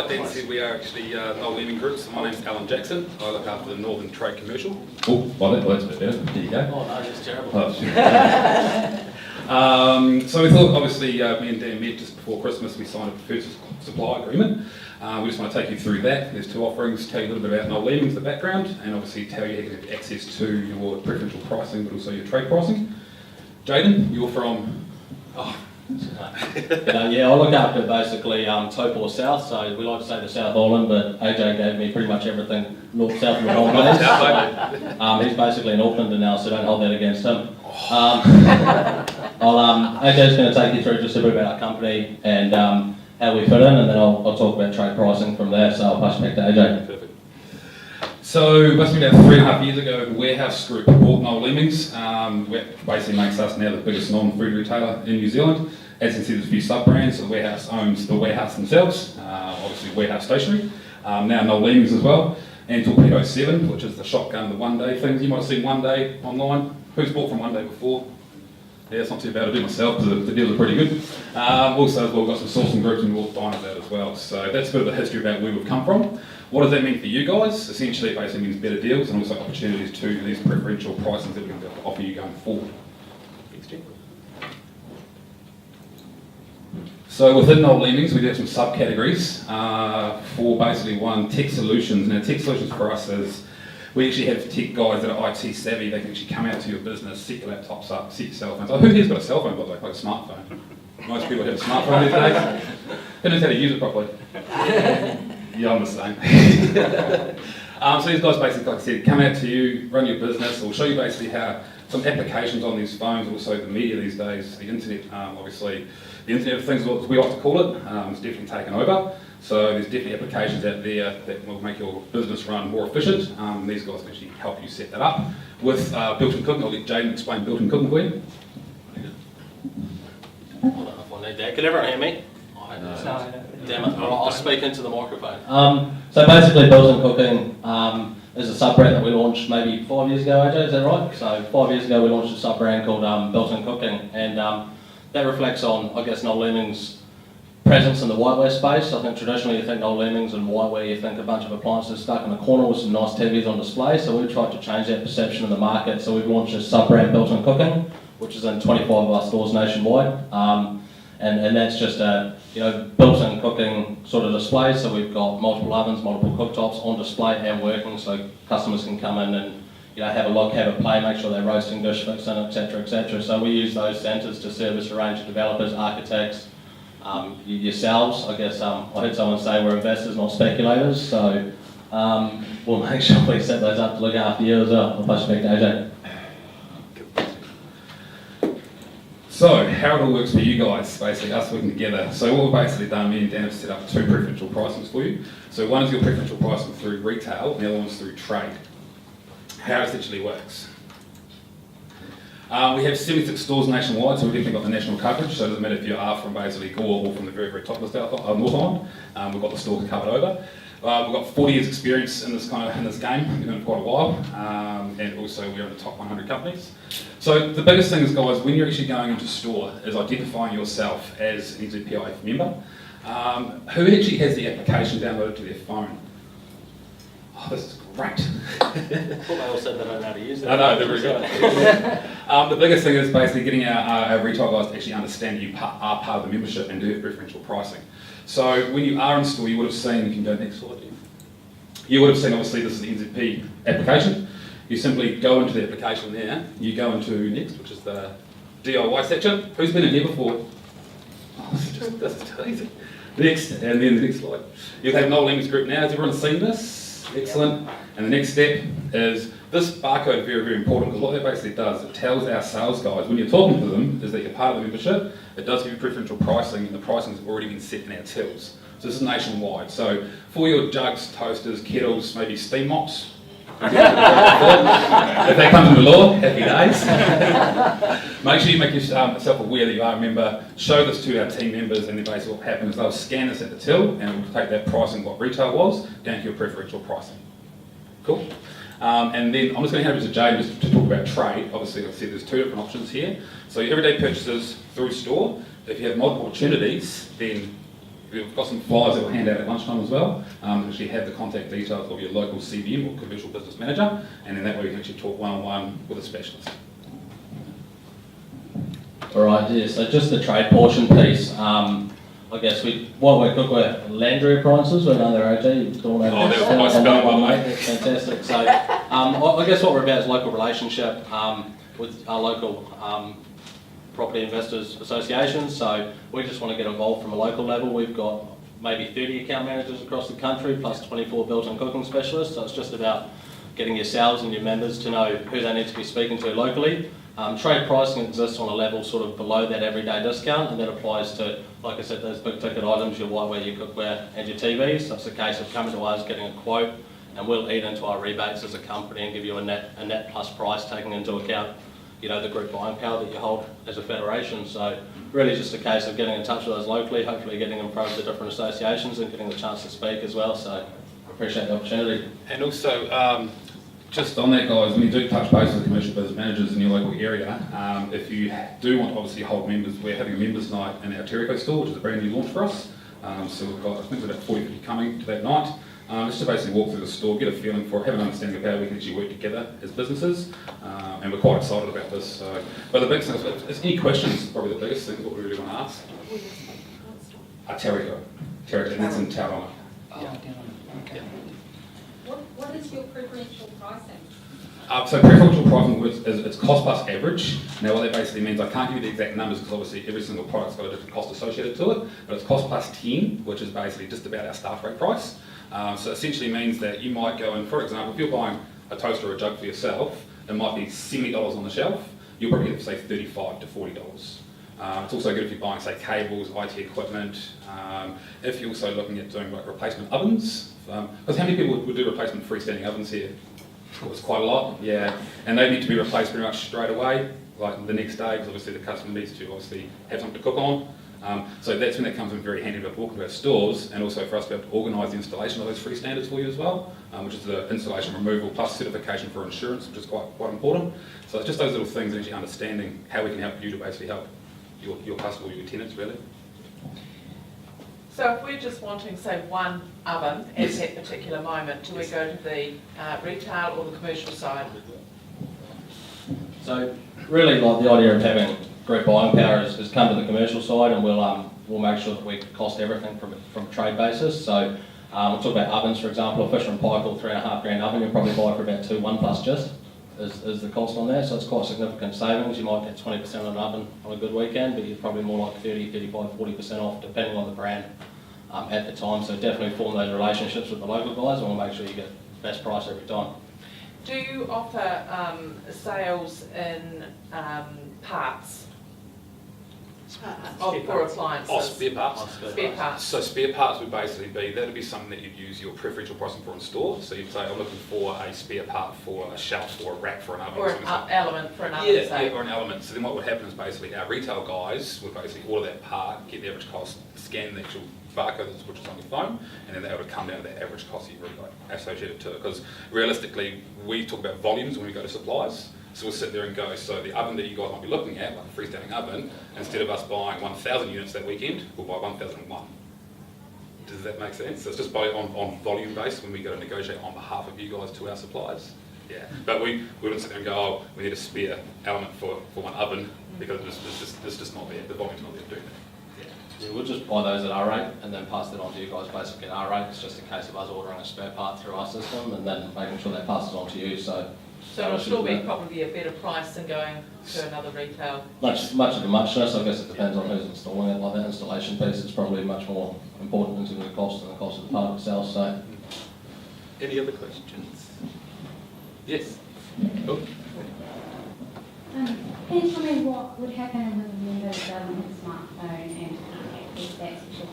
Dan said we are actually Noel Leeming Group, so my name's Alan Jackson. I look after the Northern Trade Commercial. Oh, well, that's a bit better. There you go. Oh no, that's terrible. So we thought, obviously, me and Dan met just before Christmas. We signed a preferred supply agreement. We just want to take you through that. There's two offerings, tell you a little bit about Noel Leeming's, the background, and obviously tell you how you get access to your preferential pricing, but also your trade pricing. Jaden, you're from... Yeah, I look after basically Taupo South, so we like to say the South Island, but AJ gave me pretty much everything north, south and wrong place. He's basically in Auckland now, so don't hold that against him. AJ's going to take you through just a bit about our company and how we fit in, and then I'll talk about trade pricing from there, so I'll pass it back to AJ. Perfect. So, must be about 3.5 years ago, the Warehouse Group bought Noel Leeming's, which basically makes us now the biggest non-food retailer in New Zealand. As you can see, there's a few sub-brands. The Warehouse owns the Warehouse themselves, obviously Warehouse Stationery, now Noel Leeming's as well, and Torpedo 7, which is the shotgun, the one-day things. You might have seen One Day online. Who's bought from One Day before? Yeah, it's not too bad. I do myself because the deals are pretty good. Also, as well, we've got some sourcing groups and we'll diners out as well. So that's a bit of a history about where we've come from. What does that mean for you guys? Essentially, it basically means better deals and also opportunities to these preferential pricings that we're going to be able to offer you going forward. So within Noel Leeming's, we do have some subcategories for basically one, tech solutions. Now, tech solutions for us is we actually have tech guys that are IT savvy. They can actually come out to your business, set your laptops up, set your cell phones. Oh, who here's got a cell phone, by the way, like a smartphone? Most people have a smartphone these days. Who knows how to use it properly? Yeah, I'm the same. So these guys basically, like I said, come out to you, run your business, or show you basically how some applications on these phones, also the media these days, the internet, obviously, the internet of things, what we like to call it, is definitely taken over. So there's definitely applications out there that will make your business run more efficient. These guys can actually help you set that up with built-in cooking. I'll let Jaden explain built-in cooking for you. I don't know if I need that. Can everyone hear me? No. Damn it, I'll speak into the microphone. So basically built-in cooking is a sub-brand that we launched maybe 5 years ago, AJ, is that right? So 5 years ago we launched a sub-brand called built-in cooking, and that reflects on, I guess, Noel Leeming's presence in the whiteware space. I think traditionally you think Noel Leeming's and whiteware, you think a bunch of appliances stuck in a corner with some nice TVs on display, so we've tried to change that perception in the market. So we've launched a sub-brand built-in cooking, which is in 25 of our stores nationwide. And that's just a built-in cooking sort of display. So we've got multiple ovens, multiple cooktops on display and working, so customers can come in and have a look, have a play, make sure they're roasting, dish fixing, etc., etc. So we use those centres to service a range of developers, architects, yourselves. I guess I heard someone say we're investors, not speculators. So we'll make sure we set those up to look after you as well. I'll pass you back to AJ. So, how it all works for you guys, basically us working together. So what we've basically done, me and Dan have set up two preferential pricings for you. So one is your preferential pricing through retail, and the other one's through trade. How it essentially works. We have 76 stores nationwide, so we've definitely got the national coverage, so it doesn't matter if you are from basically Gore or from the very, very top of the North Island, we've got the stores covered over. We've got 40 years experience in this game, we've been doing it quite a while, and also we're in the top 100 companies. So the biggest thing is, guys, when you're actually going into store, is identifying yourself as an NZPIF member. Who actually has the application downloaded to their phone? Oh, this is great. I thought they all said they don't know how to use it. I know, they're very good. The biggest thing is basically getting our retail guys to actually understand that you are part of the membership and do have preferential pricing. So when you are in store, you would have seen, you can go next slide, you would have seen, obviously, this is the NZP application. You simply go into the application there, you go into next, which is the DIY section. Who's been in here before? Oh, this is too easy. Next, and then the next slide. You'll have Noel Leeming's group now. Has everyone seen this? Excellent. And the next step is, this barcode is very, very important, because what that basically does, it tells our sales guys, when you're talking to them, is that you're part of the membership. It does give you preferential pricing, and the pricing has already been set in our tills. So this is nationwide. So for your jugs, toasters, kettles, maybe steam mops, if that comes into law, happy days. Make sure you make yourself aware that you are a member. Show this to our team members, and then basically what happens is they'll scan this at the till, and we'll take that pricing, what retail was, down to your preferential pricing. Cool. And then I'm just going to hand over to Jane just to talk about trade. Obviously, like I said, there's two different options here. So your everyday purchases through store. If you have multiple opportunities, then we've got some flyers that we'll hand out at lunchtime as well. Actually have the contact details of your local CBM or commercial business manager, and then that way we can actually talk one-on-one with a specialist. All right, yeah, so just the trade portion piece. I guess what we cookware laundry appliances, we know they're AJ, doing that. Oh, they're my spelling, by the way. That's fantastic. So I guess what we're about is local relationship with our local property investors associations. So we just want to get involved from a local level. We've got maybe 30 account managers across the country, plus 24 built-in cooking specialists. So it's just about getting yourselves and your members to know who they need to be speaking to locally. Trade pricing exists on a level sort of below that everyday discount, and that applies to, like I said, those big ticket items, your whiteware, your cookware and your TVs. So it's a case of coming to us, getting a quote, and we'll eat into our rebates as a company and give you a net plus price, taking into account, you know, the group buying power that you hold as a federation. So really just a case of getting in touch with us locally, hopefully getting in front of the different associations and getting the chance to speak as well. So I appreciate the opportunity. And also, just on that, guys, when you do touch base with commercial business managers in your local area, if you do want to obviously hold members, we're having a members night in our Terrico store, which is a brand new launch for us. So we've got, I think, about 40 people coming to that night. Just to basically walk through the store, get a feeling for it, have an understanding of how we can actually work together as businesses, and we're quite excited about this. So, but the biggest thing is any questions. Probably the biggest thing is what we really want to ask. Terrico, and that's in Tauranga. Okay. What is your preferential pricing? So preferential pricing is it's cost plus average. Now what that basically means, I can't give you the exact numbers because obviously every single product's got a different cost associated to it, but it's cost plus 10, which is basically just about our staff rate price. So essentially means that you might go in, for example, if you're buying a toaster or a jug for yourself, it might be $70 on the shelf, you'll probably get, say, $35 to $40. It's also good if you're buying, say, cables, IT equipment, if you're also looking at doing like replacement ovens, because how many people would do replacement freestanding ovens here? It was quite a lot, yeah, and they need to be replaced pretty much straight away, like the next day, because obviously the customer needs to obviously have something to cook on. So that's when that comes in very handy about walking to our stores, and also for us to be able to organise the installation of those free standards for you as well, which is the installation removal plus certification for insurance, which is quite important. So it's just those little things and actually understanding how we can help you to basically help your customer, your tenants really. So if we're just wanting, say, one oven at Yes. that particular moment, do we go to the retail or the commercial side? So really, like the idea of having group buying power is come to the commercial side, and we'll make sure that we cost everything from a trade basis. So we'll talk about ovens, for example. A Fisher and Paykel $3.5 over, you'll probably buy for about 1 plus just is the cost on there. So it's quite significant savings. You might get 20% on an oven on a good weekend, but you're probably more like 30, 35, 40% off, depending on the brand at the time. So definitely form those relationships with the local guys, and we'll make sure you get the best price every time. Do you offer sales in parts for appliances? Oh, spare parts. Spare parts. So spare parts would basically be, that'd be something that you'd use your preferential pricing for in store. So you'd say, I'm looking for a spare part for a shelf or a rack for an oven. Or an element for an oven, say? Yeah, or an element. So then what would happen is basically our retail guys would basically order that part, get the average cost, scan the actual barcode which is on your phone, and then that would come down to that average cost you've really got associated to it. Because realistically, we talk about volumes when we go to suppliers. So we'll sit there and go, so the oven that you guys might be looking at, like a freestanding oven, instead of us buying 1,000 units that weekend, we'll buy 1,001. Does that make sense? So it's just on volume based when we go to negotiate on behalf of you guys to our suppliers. Yeah, but we wouldn't sit there and go, oh, we need a spare element for one oven, because it's just not there, the volume's not there to do that. Yeah, we'll just buy those at our rate and then pass that on to you guys basically at our rate. It's just a case of us ordering a spare part through our system and then making sure that passes on to you. So it'll still be probably a better price than going to another retail. much of the muchness, I guess it depends on who's installing it. Like that installation piece is probably much more important in terms of the cost and the cost of the part itself. So, Any other questions? Yes. Oh. Can you tell me what would happen if a member doesn't have a smartphone and can't access that social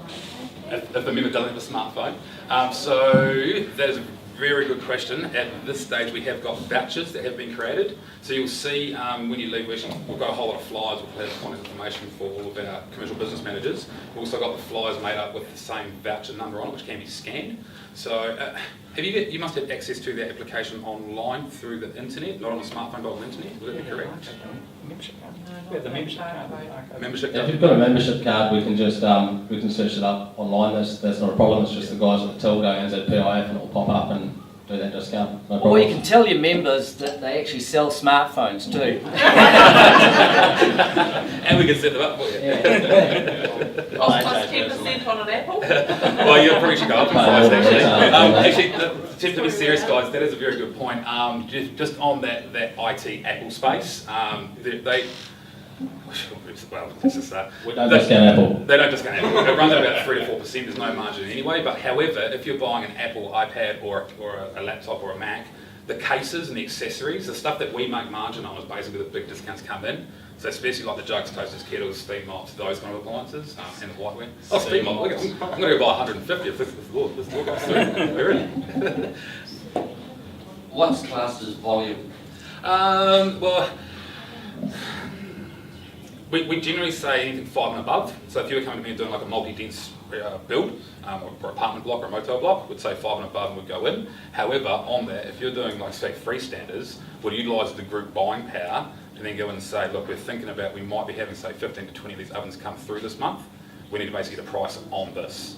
media? If a member doesn't have a smartphone. So that is a very good question. At this stage we have got vouchers that have been created. So you'll see when you leave, we've got a whole lot of flyers with that contact information for all of our commercial business managers. We've also got the flyers made up with the same voucher number on it, which can be scanned. So you must have access to that application online through the internet, not on the smartphone but on the internet, would that be correct? Membership card. No, not We have the that membership card. barcode. Membership If card? you've got a membership card, we can just we can search it up online. That's not a problem. It's just the guys at the till go NZPIF and it'll pop up and do that discount. No Or problem. you can tell your members that they actually sell smartphones too. And we can set them up for you. Plus 10% on an apple. Well, you probably should go up to price actually. Actually, to be serious, guys, that is a very good point. Just on that IT Apple space, they well, let's just start. We don't discount Apple. They don't discount Apple. It runs at about 3 to 4%. There's no margin anyway. But however, if you're buying an Apple iPad or a laptop or a Mac, the cases and the accessories, the stuff that we make margin on, is basically the big discounts come in. So especially like the jugs, toasters, kettles, steam mops, those kind of appliances, and the whiteware. Oh, steam mop! I'm going to go buy 150 if this law goes through. We're in. What's classed as volume? Well, we generally say anything 5 and above. So if you were coming to me and doing like a multi-dense build, or apartment block or a motel block, we'd say 5 and above and would go in. However, on that, if you're doing like say freestanders, we'll utilise the group buying power and then go in and say, look, we're thinking about, we might be having say 15 to 20 of these ovens come through this month. We need to basically get a price on this.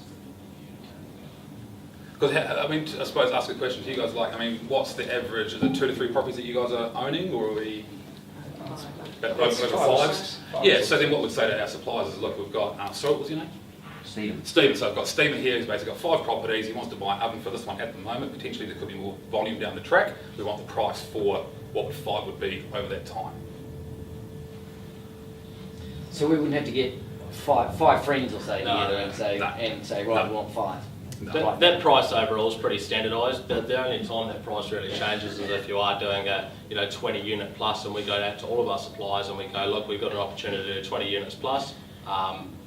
Because, I mean, I suppose ask a question to you guys, like, I mean, what's the average? Is it 2 to 3 properties that you guys are owning, or are we about over 5? Yeah, so then what we'd say to our suppliers is, look, we've got, sorry, what's your name? Stephen. Stephen. So I've got Stephen here, who's basically got 5 properties. He wants to buy an oven for this one at the moment. Potentially there could be more volume down the track. We want the price for what 5 would be over that time. So we wouldn't have to get five friends or say No, together and say right, we want 5. No. That price overall is pretty standardised. The only time that price really changes is if you are doing a 20 unit plus, and we go out to all of our suppliers and we go, look, we've got an opportunity to do 20 units plus.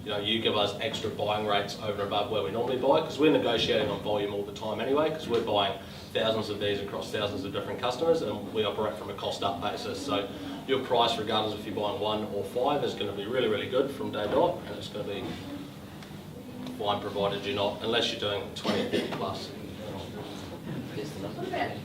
You give us extra buying rates over and above where we normally buy, because we're negotiating on volume all the time anyway, because we're buying thousands of these across thousands of different customers, and we operate from a cost up basis. So your price, regardless if you're buying 1 or 5, is going to be really, really good from day dot, and it's going to be fine provided you're not, unless you're doing 20, 50 plus.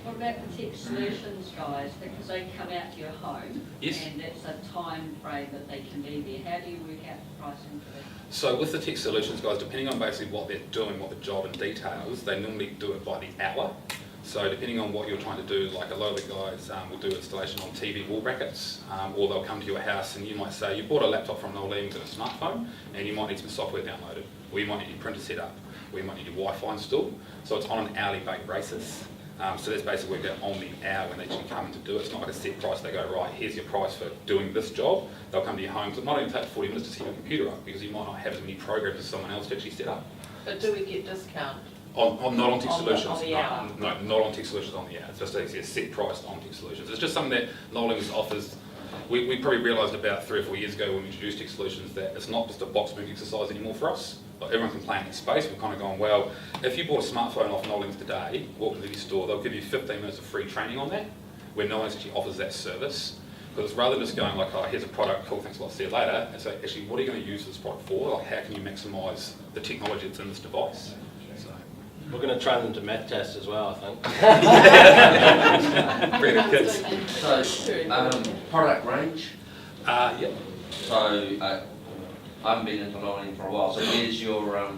What about the tech solutions guys, because they come out to your home, Yes. and it's a time frame that they can be there. How do you work out the pricing for that? So with the tech solutions guys, depending on basically what they're doing, what the job entails, they normally do it by the hour. So depending on what you're trying to do, like a lot of the guys will do installation on TV wall brackets, or they'll come to your house and you might say, you bought a laptop from Noel Leeming and a smartphone, and you might need some software downloaded, or you might need your printer set up, or you might need your Wi-Fi installed. So it's on an hourly basis. So that's basically worked out on the hour when they actually come to do it. It's not like a set price. They go, right, here's your price for doing this job. They'll come to your home. So it might only take 40 minutes to set your computer up, because you might not have as many programs as someone else to actually set up. But do we get discount? Not on Tech On the- Solutions. on the hour? No, not on Tech Solutions on the hour. It's just a set price on Tech Solutions. It's just something that Noelings offers. We probably realised about 3 or 4 years ago when we introduced Tech Solutions that it's not just a box moving exercise anymore for us. Like everyone can play in that space. We're kind of going, well, if you bought a smartphone off Noelings today, walk into the store, they'll give you 15 minutes of free training on that, where Noelings actually offers that service. Because rather than just going like, oh, here's a product, cool, thanks a lot, see you later, it's like, actually, what are you going to use this product for? Like, how can you maximise the technology that's in this device? So. We're going to train them to math test as well, I think. Bring the kids. So, product range. Yeah. So, I haven't been into Leeming for a while. So, where's your? Are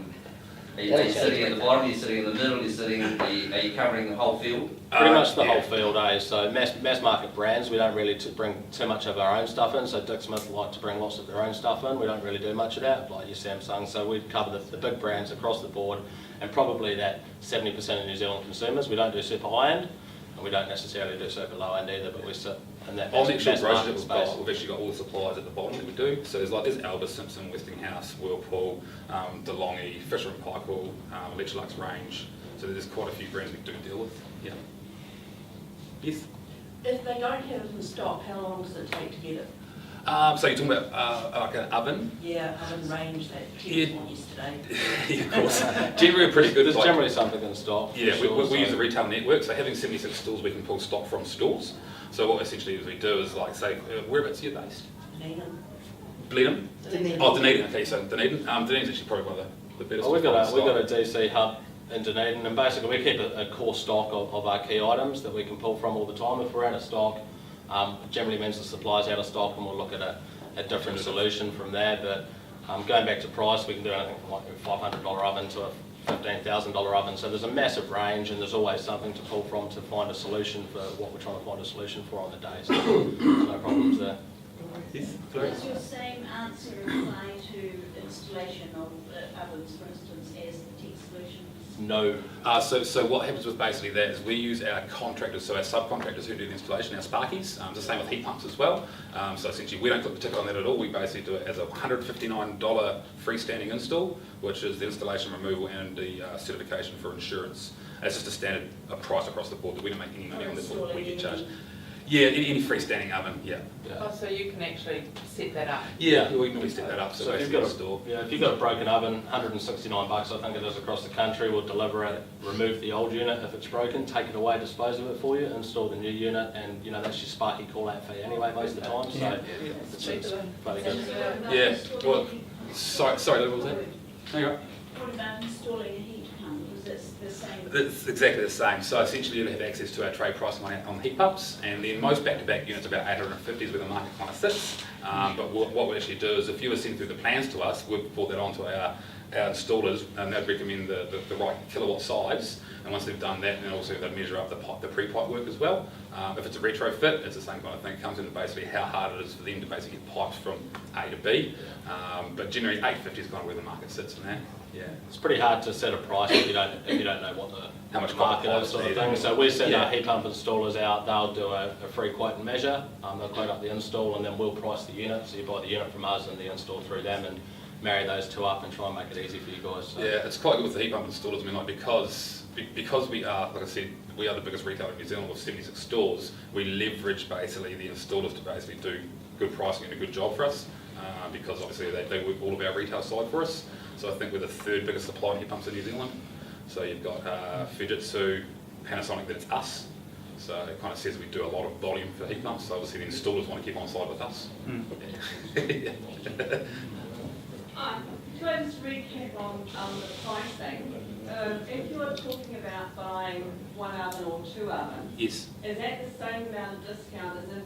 you sitting at the bottom? Are you sitting in the middle? Are you covering the whole field? Pretty much the yeah. whole field, eh? So mass market brands, we don't really bring too much of our own stuff in. So Dick Smith like to bring lots of their own stuff in. We don't really do much of that, like your Samsung. So we cover the big brands across the board, and probably that 70% of New Zealand consumers. We don't do super high end, and we don't necessarily do super low end either. But we sit in that On the actual mass brochure market that we've space. got, we've actually got all the suppliers at the bottom that we do. So there's Albus, Simpson, Westinghouse, Whirlpool, DeLonghi, Fisher & Paykel, Electrolux range. So there's quite a few brands we do deal with. Yeah. Yes. If they don't have it in stock, how long does it take to get it? So you're talking about like an oven? Yeah, oven range that Yeah. Tim bought yesterday. Yeah, of course. Generally, we're pretty good. There's like- generally something in stock. Yeah, for sure, we use so- the retail network, so having 76 stores, we can pull stock from stores. So what essentially we do is like say, whereabouts are you based? Dunedin. Blenheim? Dunedin. Oh, Dunedin, okay, so Dunedin. Dunedin's actually probably one of the better Well, we've stores got for a DC hub in Dunedin, and basically we keep a core stock of our key items that we can pull from all the time. If we're out of stock, Generally means the supplier's out of stock and we'll look at a different solution from there. But going back to price, we can do anything from like a $500 oven to a $15,000 oven. So there's a massive range and there's always something to pull from to find a solution for what we're trying to find a solution for on the day. So no problems there. Yes, Does your same answer apply to installation of ovens, for instance, as the tech solutions? No. So what happens with basically that is we use our contractors, so our subcontractors who do the installation, our sparkies, the same with heat pumps as well. So essentially we don't put the ticket on that at all, we basically do it as a $159 freestanding install, which is the installation, removal and the certification for insurance. It's just a standard price across the board that we don't make any money on this, we get charged. Yeah, any freestanding oven, yeah. Oh, so you can actually set that up? Yeah, we normally set that up, So so if basically you've install. if you've got a broken oven, $169 I think it is across the country, we'll deliver it, remove the old unit if it's broken, take it away, dispose of it for you, install the new unit, and that's your sparky call out fee anyway most of the time, so it's bloody good. Yeah, well, sorry, what was that? Hang on. What about installing a heat pump? Is it the same? It's exactly the same. So essentially you'll have access to our trade pricing on heat pumps, and then most back-to-back units about 850 is where the market kind of sits. But what we actually do is if you were sending through the plans to us, we've brought that onto our installers, and they'd recommend the right kilowatt size. And once they've done that, then also they'd measure up the pre-pipe work as well. If it's a retrofit, it's the same kind of thing. It comes into basically how hard it is for them to basically get pipes from A to B. But generally 850 is kind of where the market sits in that. Yeah. It's pretty hard to set a price if you don't know what How much market copper is sort of pipes thing. need. So we send Yeah. our heat pump installers out, they'll do a free quote and measure, they'll quote up the install and then we'll price the unit. So you buy the unit from us and the install through them and marry those two up and try and make it easy for you guys. So. Yeah, it's quite good with the heat pump installers. I mean, like because we are, like I said, we are the biggest retailer in New Zealand with 76 stores. We leverage basically the installers to basically do good pricing and a good job for us, because obviously they work all of our retail side for us. So I think we're the third biggest supplier of heat pumps in New Zealand. So you've got Fujitsu, Panasonic, that's us. So it kind of says we do a lot of volume for heat pumps. So obviously the installers want to keep on side with us. Yeah. To just recap on the pricing, if you're talking about buying one oven or two ovens, Yes. is that the same amount of discount as if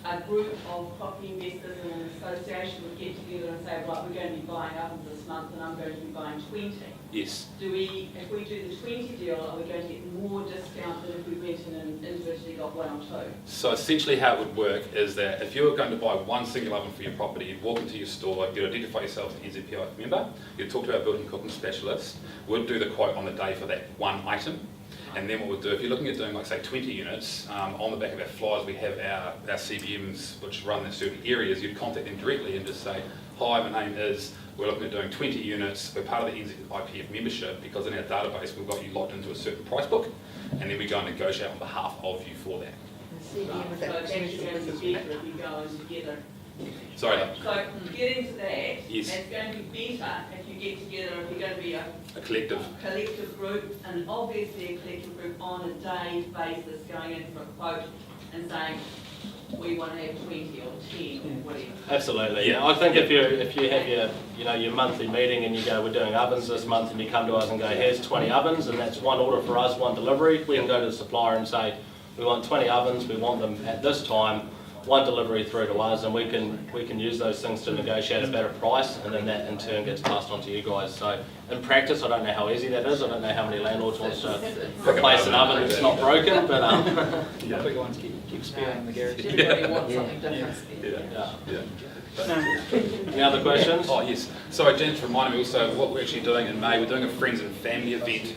a group of property investors in an association would get together and say, right, we're going to be buying ovens this month and I'm going to be buying 20? Yes. If we do the 20 deal, are we going to get more discount than if we went in and individually got one or two? So essentially how it would work is that if you're going to buy one single oven for your property, you'd walk into your store, you'd identify yourself as an NZPIF member, you'd talk to our building cooking specialist, we'd do the quote on the day for that one item. And then what we'll do, if you're looking at doing like say 20 units, on the back of our flyers we have our CBMs which run in certain areas. You'd contact them directly and just say, hi, my name is, we're looking at doing 20 units, we're part of the NZPIF membership because in our database we've got you locked into a certain price book, and then we go and negotiate on behalf of you for that. So it's actually going to be better if you go in together. Sorry. So getting to that, Yes. it's going to be better if you get together, if you're going to be a A collective. collective group, and obviously a collective group on a day basis going in for a quote and saying, we want to have 20 or 10 or whatever. Absolutely, yeah. I think if you have your monthly meeting and you go, we're doing ovens this month, and you come to us and go, here's 20 ovens, and that's one order for us, one delivery, we can go to the supplier and say, we want 20 ovens, we want them at this time, one delivery through to us, and we can use those things to negotiate a better price, and then that in turn gets passed on to you guys. So in practice, I don't know how easy that is. I don't know how many landlords want to replace an oven that's not broken, but Big ones keep spewing in the garage. Everybody wants something different. Any other questions? Oh yes. Sorry, Jen, to remind me also what we're actually doing in May. We're doing a friends and family event,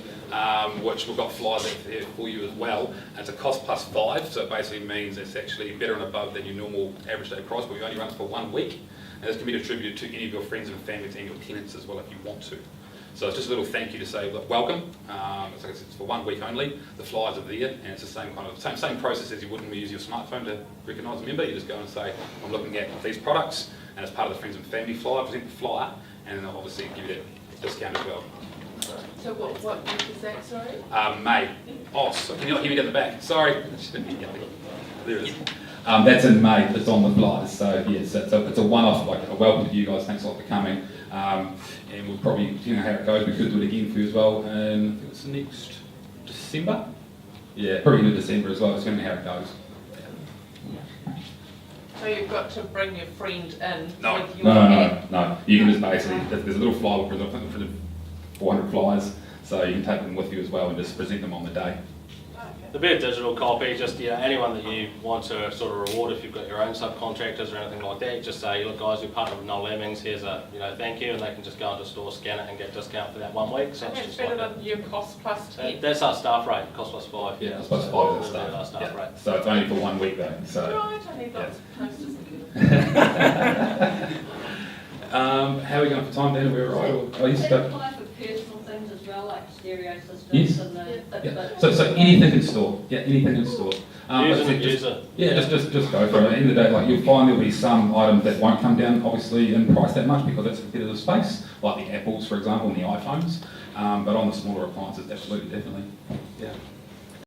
which we've got flyers out there for you as well. And it's a cost plus 5, so it basically means it's actually better and above than your normal average day price, but we only run it for 1 week. And this can be distributed to any of your friends and family and your tenants as well if you want to. So it's just a little thank you to say, look, welcome. It's for 1 week only. The flyers are there, and it's the same kind of same process as you would when you use your smartphone to recognise a member. You just go and say, I'm looking at these products, and as part of the friends and family flyer, present the flyer, and then they'll obviously give you that discount as well. So what week is that, sorry? May. Oh, so can you not hear me down the back? Sorry. There it is. That's in May. It's on the flyers. So yes, it's a one-off, like a welcome to you guys. Thanks a lot for coming. And we'll probably, depending on how it goes, we could do it again for you as well. And I think it's next December. Yeah, probably in December as well. It's going to be how it goes. So you've got to bring your friend in No, with your no. You can just basically, there's a little flyer with 400 flyers, so you can take them with you as well and just present them on the day. There'll be a digital copy, just anyone that you want to sort of reward if you've got your own subcontractors or anything like that, just say, look guys, we partner with Noel Leeming's, here's a thank you, and they can just go into store, scan it and get a discount for that 1 week. So And it's that's just better like than your cost plus 10. that's our staff rate, cost plus 5. Yeah, it's plus 5 is the Our staff. staff rate. So it's only for 1 week though, so. Right, I need lots of posters and How are we going for time, Dan? Are we all right? Or- Oh, you Does that stuck? apply for personal things as well, like stereo systems Yes. and the... Yeah. So anything in store. Yeah, anything in store. Use but it, just- use it. Yeah, just go for it. At the end of the day, like you'll find there'll be some items that won't come down obviously in price that much because it's a competitive space, like the Apples, for example, and the iPhones. But on the smaller appliances, absolutely, definitely. Yeah.